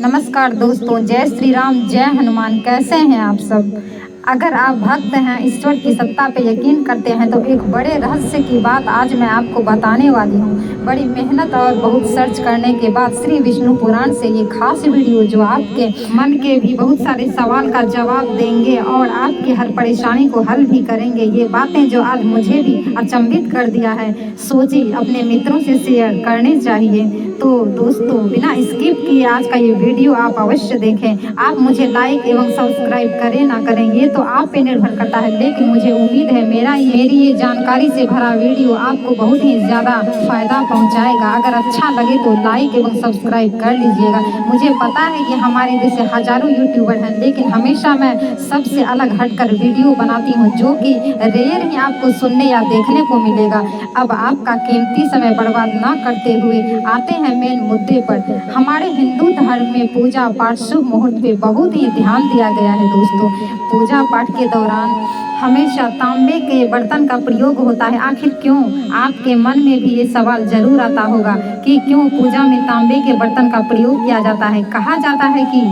नमस्कार दोस्तों, जय श्री राम, जय हनुमान। कैसे हैं आप सब? अगर आप भक्त हैं, ईश्वर की सत्ता पे यकीन करते हैं, तो एक बड़े रहस्य की बात आज मैं आपको बताने वाली हूँ। बड़ी मेहनत और बहुत सर्च करने के बाद श्री विष्णु पुराण से ये खास वीडियो जो आपके मन के भी बहुत सारे सवाल का जवाब देंगे और आपकी हर परेशानी को हल भी करेंगे। ये बातें जो आज मुझे भी अचंभित कर दिया है, सोची अपने मित्रों से शेयर करनी चाहिए। तो दोस्तों, बिना स्किप किए आज का ये वीडियो आप अवश्य देखें। आप मुझे लाइक एवं सब्सक्राइब करें ना करें ये तो आप पे निर्भर करता है, लेकिन मुझे उम्मीद है मेरी ये जानकारी से भरा वीडियो आपको बहुत ही ज़्यादा फायदा पहुंचाएगा। अगर अच्छा लगे तो लाइक एवं सब्सक्राइब कर लीजिएगा। मुझे पता है कि हमारे जैसे हजारों यूट्यूबर हैं, लेकिन हमेशा मैं सबसे अलग हटकर वीडियो बनाती हूँ, जो कि रेयर ही आपको सुनने या देखने को मिलेगा। अब आपका कीमती समय बर्बाद ना करते हुए आते हैं मेन मुद्दे पर। हमारे हिंदू धर्म में पूजा पाठ शुभ मुहूर्त पे बहुत ही ध्यान दिया गया है दोस्तों। पूजा पाठ के दौरान हमेशा तांबे के बर्तन का प्रयोग होता है। आखिर क्यों? आपके मन में भी ये सवाल जरूर आता होगा कि क्यों पूजा में तांबे के बर्तन का प्रयोग किया जाता है। कहा जाता है कि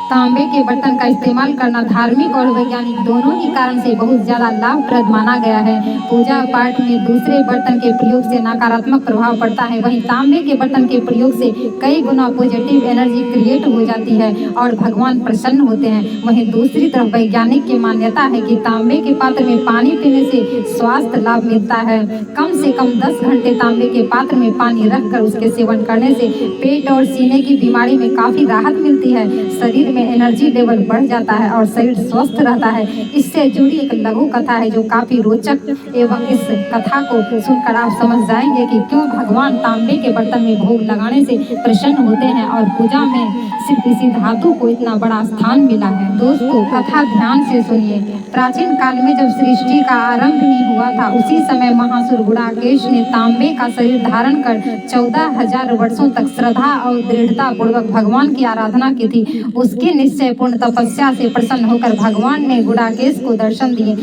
तांबे के बर्तन का इस्तेमाल करना धार्मिक और वैज्ञानिक दोनों ही कारण से बहुत ज़्यादा लाभप्रद माना गया है। पूजा पाठ में दूसरे बर्तन के प्रयोग से नकारात्मक प्रभाव पड़ता है, वहीं तांबे के बर्तन के प्रयोग से कई गुना पॉजिटिव एनर्जी क्रिएट हो जाती है और भगवान प्रसन्न होते हैं। वहीं दूसरी तरफ वैज्ञानिक की मान्यता है कि तांबे के पात्र में पानी पीने से स्वास्थ्य लाभ मिलता है। कम से कम 10 घंटे तांबे के पात्र में पानी रखकर उसके सेवन करने से पेट और सीने की बीमारी में काफ़ी राहत मिलती है। शरीर में एनर्जी लेवल बढ़ जाता है और शरीर स्वस्थ रहता है। इससे जुड़ी एक लघु कथा है जो काफी रोचक एवं इस कथा को सुनकर आप समझ जाएंगे कि क्यों भगवान तांबे के बर्तन में भोग लगाने से प्रसन्न होते हैं और पूजा में सिर्फ इसी धातु को इतना बड़ा स्थान मिला है। दोस्तों, कथा ध्यान से सुनिए। प्राचीन काल में जब सृष्टि का आरंभ ही हुआ था, उसी समय महासुर गुडाकेश ने तांबे का शरीर धारण कर 14,000 वर्षों तक श्रद्धा और दृढ़ता पूर्वक भगवान की आराधना की थी। उसकी निश्चयपूर्ण तपस्या से प्रसन्न होकर भगवान ने गुडाकेश को दर्शन दिए।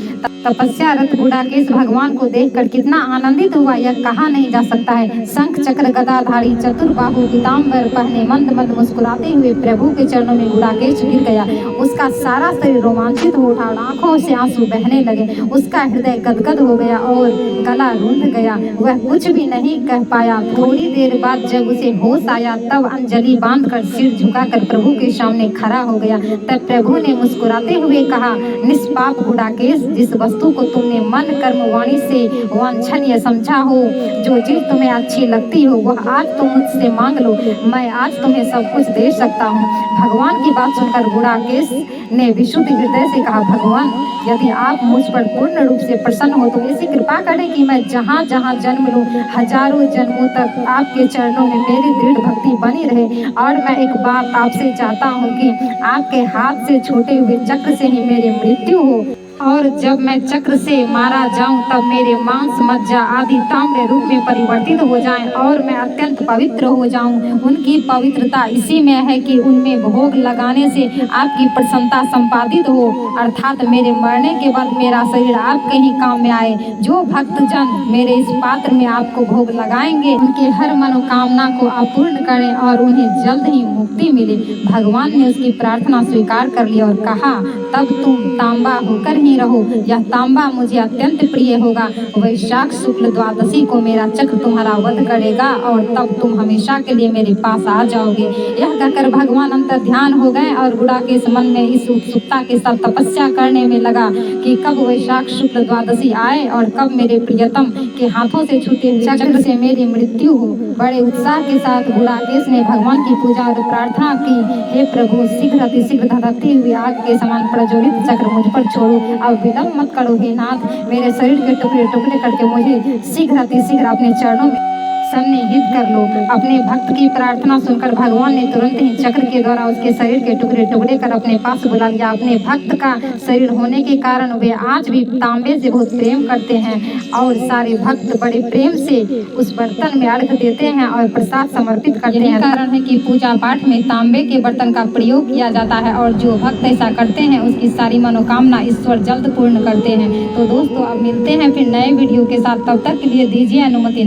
तपस्यारत गुडाकेश भगवान को देखकर कितना आनंदित हुआ यह कहा नहीं जा सकता है। शंख चक्र गदाधारी चतुर्बाहु पीताम्बर पहने मंद मंद मुस्कुराते हुए प्रभु के चरणों में गुडाकेश गिर गया। उसका सारा शरीर रोमांचित हो उठा, आंखों से आंसू बहने लगे। उसका हृदय गदगद हो गया और गला रूंध गया। वह कुछ भी नहीं कह पाया। थोड़ी देर बाद जब उसे होश आया, तब अंजलि बांधकर सिर झुकाकर प्रभु के सामने खड़ा हो गया। तब प्रभु ने मुस्कुराते हुए कहा, निष्पाप गुडाकेश, जिस वस्तु को तुमने मन कर्म वाणी से वांछनीय समझा हो, जो चीज तुम्हें अच्छी लगती हो, वह आज तुम मुझसे मांग लो। मैं आज तुम्हें सब कुछ दे सकता हूँ। भगवान की बात सुनकर गुडाकेश ने विशुद्ध हृदय से कहा, भगवान, यदि आप मुझ पर पूर्ण रूप से प्रसन्न हो तो ऐसी कृपा करें कि मैं जहाँ जहाँ जन्म लूँ, हजारों जन्मों तक आपके चरणों में मेरी दृढ़ भक्ति बनी रहे। और मैं एक बात आपसे चाहता हूँ कि आपके हाथ से छूटे हुए चक्र से ही मेरी मृत्यु हो, और जब मैं चक्र से मारा जाऊं तब मेरे मांस मज्जा आदि ताम्र रूप में परिवर्तित हो जाएं और मैं अत्यंत पवित्र हो जाऊं। उनकी पवित्रता इसी में है कि उनमें भोग लगाने से आपकी प्रसन्नता संपादित हो, अर्थात मेरे मरने के बाद मेरा शरीर आपके ही काम में आए। जो भक्तजन मेरे इस पात्र में आपको भोग लगाएंगे, उनके हर मनोकामना को आप पूर्ण करें और उन्हें जल्द ही मुक्ति मिले। भगवान ने उसकी प्रार्थना स्वीकार कर ली और कहा, तब तुम तांबा होकर ही रहो। यह तांबा मुझे अत्यंत प्रिय होगा। वैशाख शुक्ल द्वादशी को मेरा चक्र तुम्हारा वध करेगा और तब तुम हमेशा के लिए मेरे पास आ जाओगे। यह कहकर भगवान अंतर ध्यान हो गए और गुडाकेश मन में इस उत्सुकता के साथ तपस्या करने में लगा कि कब वैशाख शुक्ल द्वादशी आए और कब मेरे प्रियतम के हाथों से छूटे चक्र से मेरी मृत्यु हो। बड़े उत्साह के साथ गुडाकेश ने भगवान की पूजा और प्रार्थना की, हे प्रभु, शीघ्र अतिशीघ्र धधकती हुई आग के समान प्रज्वलित चक्र मुझ पर छोड़ो। अब विलंब मत करो हे नाथ, मेरे शरीर के टुकड़े टुकड़े करके मुझे शीघ्र अतिशीघ्र अपने चरणों में सन्निहित कर लो। अपने भक्त की प्रार्थना सुनकर भगवान ने तुरंत ही चक्र के द्वारा उसके शरीर के टुकड़े टुकड़े कर अपने पास बुला लिया। अपने भक्त का शरीर होने के कारण वे आज भी तांबे से बहुत प्रेम करते हैं और सारे भक्त बड़े प्रेम से उस बर्तन में अर्घ देते हैं और प्रसाद समर्पित करते हैं। कारण है कि पूजा पाठ में तांबे के बर्तन का प्रयोग किया जाता है और जो भक्त ऐसा करते हैं उसकी सारी मनोकामना ईश्वर जल्द पूर्ण करते हैं। तो दोस्तों, अब मिलते हैं फिर नए वीडियो के साथ। तब तक के लिए दीजिए अनुमति।